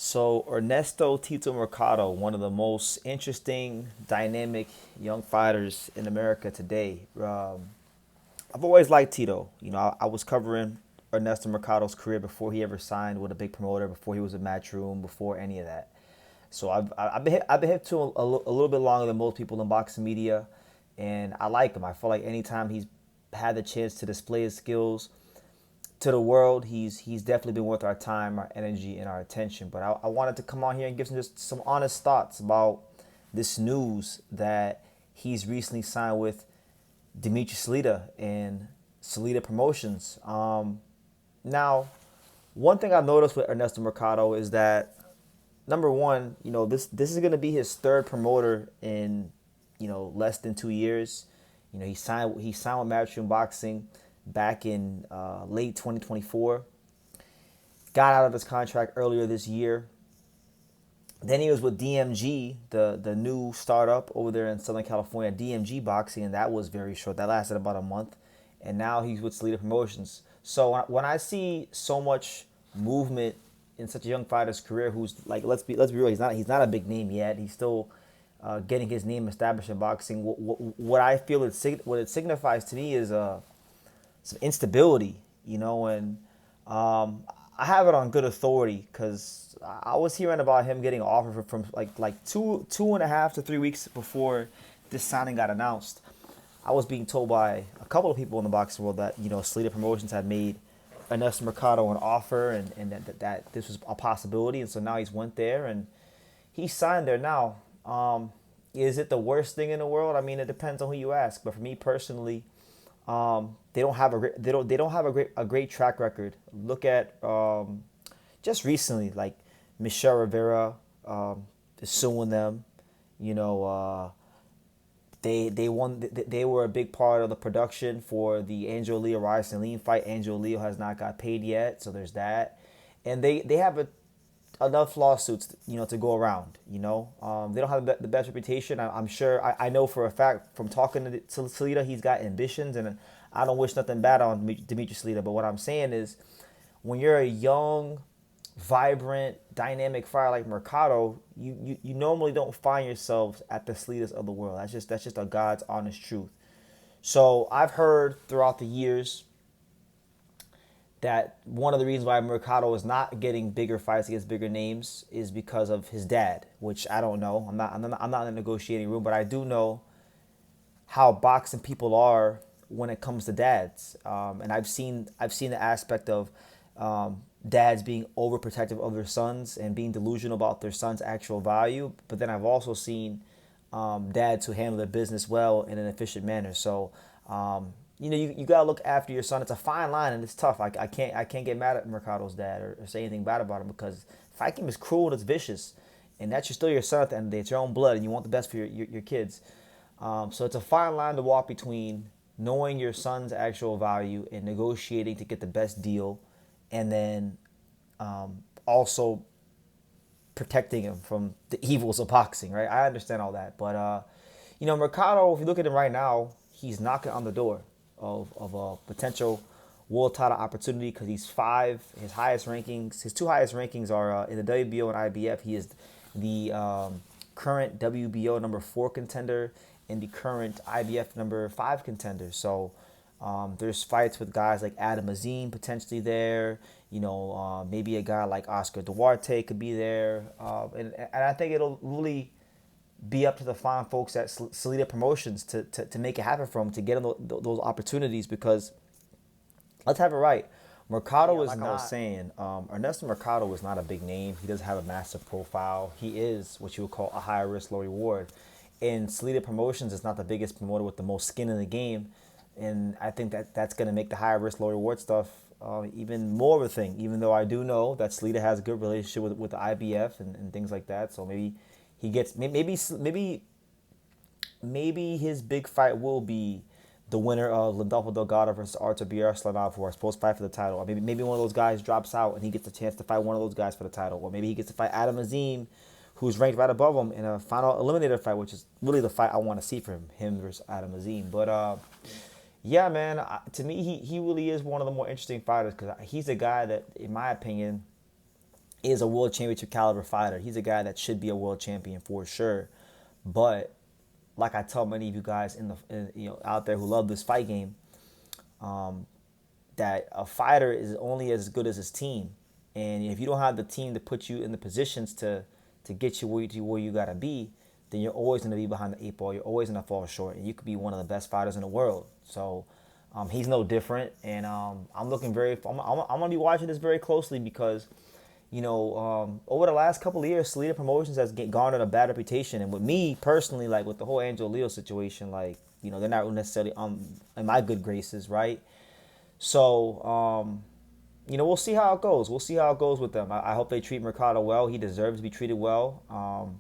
So Ernesto Tito Mercado, one of the most interesting, dynamic young fighters in America today. I've always liked Tito. I was covering Ernesto Mercado's career before he ever signed with a big promoter, before he was a Matchroom, before any of that. So I've been hip to a little bit longer than most people in boxing media, and I like him. I feel like anytime he's had the chance to display his skills to the world, he's definitely been worth our time, our energy, and our attention. But I wanted to come on here and give some honest thoughts about this news that he's recently signed with Dimitri Salita and Salita Promotions. Now, one thing I've noticed with Ernesto Mercado is that number one, this is going to be his third promoter in less than 2 years. He signed with Matchroom Boxing back in late 2024. Got out of his contract earlier this year. Then he was with DMG, the new startup over there in Southern California, DMG Boxing, and that was very short. That lasted about a month. And now he's with Salita Promotions. So when I see so much movement in such a young fighter's career, who's like, let's be real, he's not a big name yet. He's still getting his name established in boxing. What I feel what it signifies to me is some instability, and I have it on good authority because I was hearing about him getting an offer from like 2.5 to 3 weeks before this signing got announced. I was being told by a couple of people in the boxing world that Salita Promotions had made Ernesto Mercado an offer, and that this was a possibility, and so now he's went there and he signed there now. Is it the worst thing in the world? I mean, it depends on who you ask. But for me personally, they don't have a great track record. Look at just recently, like Michelle Rivera is suing them. You know, they were a big part of the production for the Angel Leo Rice and Lean fight. Angel Leo has not got paid yet, so there's that, and they have enough lawsuits to go around. They don't have the best reputation. I'm sure. I know for a fact from talking to Salita, he's got ambitions, and I don't wish nothing bad on Dimitri Salita. But what I'm saying is, when you're a young, vibrant, dynamic fighter like Mercado, you normally don't find yourselves at the Salitas of the world. That's just a God's honest truth. So I've heard throughout the years that one of the reasons why Mercado is not getting bigger fights against bigger names is because of his dad, which I don't know. I'm not in the negotiating room, but I do know how boxing people are when it comes to dads. And I've seen the aspect of dads being overprotective of their sons and being delusional about their son's actual value. But then I've also seen dads who handle their business well in an efficient manner. So you gotta look after your son. It's a fine line and it's tough. I can't get mad at Mercado's dad or say anything bad about him, because fight game is cruel and it's vicious, and that's still your son at the end of the day. It's your own blood, and you want the best for your kids. So it's a fine line to walk between knowing your son's actual value and negotiating to get the best deal, and then also protecting him from the evils of boxing. Right? I understand all that, but Mercado, if you look at him right now, he's knocking on the door of a potential world title opportunity, because he's five. His two highest rankings are in the WBO and IBF. He is the current WBO number 4 contender and the current IBF number 5 contender. So there's fights with guys like Adam Azim potentially there. Maybe a guy like Oscar Duarte could be there, and I think it'll really be up to the fine folks at Salita Promotions to make it happen for him, to get him those opportunities, because let's have it right. Mercado is like not. I was saying, Ernesto Mercado is not a big name. He doesn't have a massive profile. He is what you would call a high risk, low reward. And Salita Promotions is not the biggest promoter with the most skin in the game. And I think that's going to make the high risk, low reward stuff even more of a thing, even though I do know that Salita has a good relationship with the IBF and things like that. So maybe he gets maybe his big fight will be the winner of Landolfo Delgado versus Artur Bjornslanov, who are supposed to fight for the title. Or maybe one of those guys drops out and he gets a chance to fight one of those guys for the title. Or maybe he gets to fight Adam Azim, who's ranked right above him, in a final eliminator fight, which is really the fight I want to see from him versus Adam Azim. But yeah, man, to me, he really is one of the more interesting fighters, because he's a guy that, in my opinion, is a world championship caliber fighter. He's a guy that should be a world champion for sure. But like I tell many of you guys out there who love this fight game, that a fighter is only as good as his team. And if you don't have the team to put you in the positions to get you where you gotta be, then you're always gonna be behind the eight ball. You're always gonna fall short, and you could be one of the best fighters in the world. So he's no different, and I'm looking I'm gonna be watching this very closely because over the last couple of years, Salita Promotions has garnered a bad reputation, and with me personally, like with the whole Angel Leo situation, like they're not necessarily in my good graces, right? So we'll see how it goes. We'll see how it goes with them. I hope they treat Mercado well. He deserves to be treated well.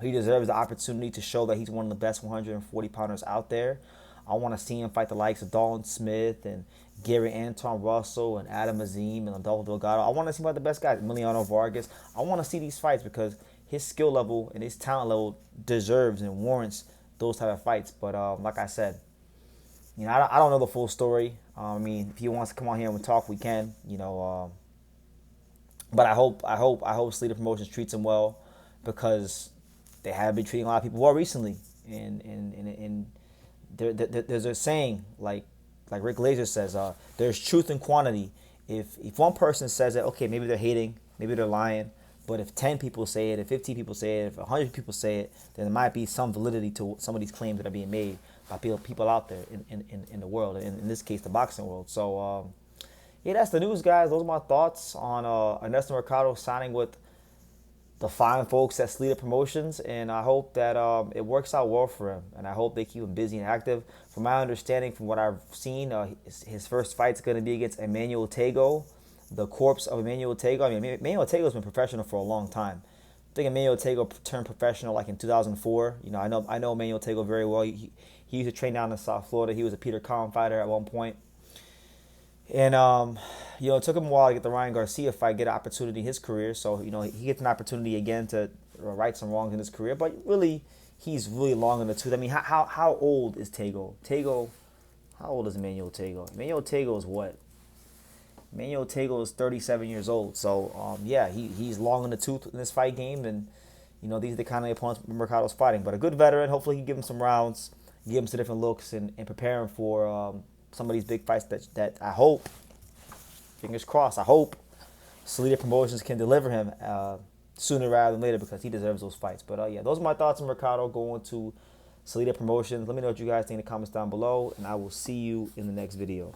He deserves the opportunity to show that he's one of the best 140 pounders out there. I want to see him fight the likes of Dalton Smith and Gary Anton Russell and Adam Azim and Adolfo Delgado. I want to see him fight the best guys, Emiliano Vargas. I want to see these fights because his skill level and his talent level deserves and warrants those type of fights. But like I said, I don't know the full story. I mean, if he wants to come on here and talk, we can. But I hope Salita Promotions treats him well because they have been treating a lot of people well recently. And there's a saying like Rick Laser says, there's truth in quantity. If one person says it, okay, maybe they're hating, maybe they're lying. But if 10 people say it, if 15 people say it, if 100 people say it, then there might be some validity to some of these claims that are being made by people out there in the world, in this case, the boxing world. So, yeah, that's the news, guys. Those are my thoughts on Ernesto Mercado signing with the fine folks at Salita Promotions, and I hope that it works out well for him, and I hope they keep him busy and active. From my understanding, from what I've seen, his first fight's going to be against Emmanuel Tego, the corpse of Emmanuel Tego. I mean, Emmanuel Tego's been professional for a long time. I think Emmanuel Tego turned professional like in 2004. I know Emmanuel Tego very well. He used to train down in South Florida. He was a Peter Collin fighter at one point. And, it took him a while to get the Ryan Garcia fight, get an opportunity in his career. So, he gets an opportunity again to right some wrongs in his career. But really, he's really long in the tooth. I mean, how old is Tego? How old is Emmanuel Tego? Emmanuel Tego is what? Emmanuel Tego is 37 years old. So, yeah, he's long in the tooth in this fight game. And, these are the kind of opponents Mercado's fighting. But a good veteran. Hopefully, he can give him some rounds, give him some different looks, and prepare him for some of these big fights that I hope, fingers crossed, I hope Salita Promotions can deliver him sooner rather than later because he deserves those fights. But, yeah, those are my thoughts on Mercado going to Salita Promotions. Let me know what you guys think in the comments down below, and I will see you in the next video.